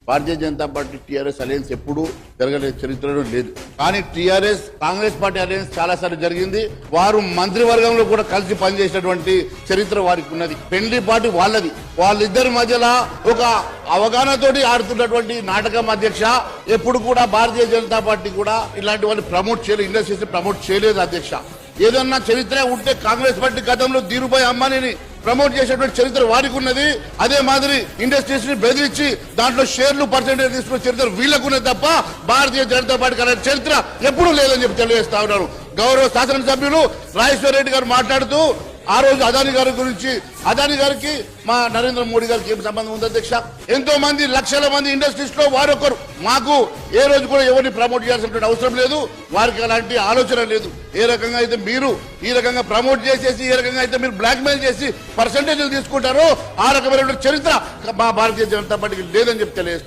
Bharatiya Janata party TRS alliance ఎప్పుడు జరగలేదు, చరిత్రలో లేదు. కానీ టీఆర్ఎస్ కాంగ్రెస్ పార్టీ అలయన్స్ చాలా సార్లు జరిగింది. వారు మంత్రివర్గంలో కూడా కలిసి పనిచేసినటువంటి చరిత్ర వారికి ఉన్నది. పెండ్లి పార్టీ వాళ్ళది. వాళ్ళిద్దరి మధ్యలో ఒక అవగాహనతోటి ఆడుతున్నటువంటి నాటకం అధ్యక్ష. ఎప్పుడు కూడా భారతీయ జనతా పార్టీ కూడా ఇలాంటి వాళ్ళు ప్రమోట్ చేయలేదు, ఇండస్ట్రీస్ ప్రమోట్ చేయలేదు అధ్యక్ష. ఏదన్నా చరిత్ర ఉంటే కాంగ్రెస్ పార్టీ గతంలో ధీరుభాయ్ అంబానీని ప్రమోట్ చేసేటువంటి చరిత్ర వారికి ఉన్నది. అదే మాదిరి ఇండస్ట్రీస్ ని బెదిరించి దాంట్లో షేర్లు పర్సెంటేజ్ తీసుకున్న చరిత్ర వీళ్ళకున్నది తప్ప భారతీయ జనతా పార్టీ అనే చరిత్ర ఎప్పుడూ లేదని చెప్పి తెలియజేస్తా ఉన్నారు. గౌరవ శాసనసభ్యులు రాజేశ్వర రెడ్డి గారు మాట్లాడుతూ ఆ రోజు అదాని గారి గురించి, అదాని గారికి మా నరేంద్ర మోడీ గారికి ఏం సంబంధం ఉంది అధ్యక్ష? ఎంతో మంది లక్షల మంది ఇండస్ట్రీస్ లో వారొకరు. మాకు ఏ రోజు కూడా ఎవరిని ప్రమోట్ చేయాల్సినటువంటి అవసరం లేదు, వారికి అలాంటి ఆలోచన లేదు. ఏ రకంగా అయితే మీరు ఈ రకంగా ప్రమోట్ చేసేసి, ఏ రకంగా అయితే మీరు బ్లాక్ మెయిల్ చేసి పర్సెంటేజ్లు తీసుకుంటారో ఆ రకమైనటువంటి చరిత్ర మా భారతీయ జనతా పార్టీకి లేదని చెప్పి తెలియజేస్తారు.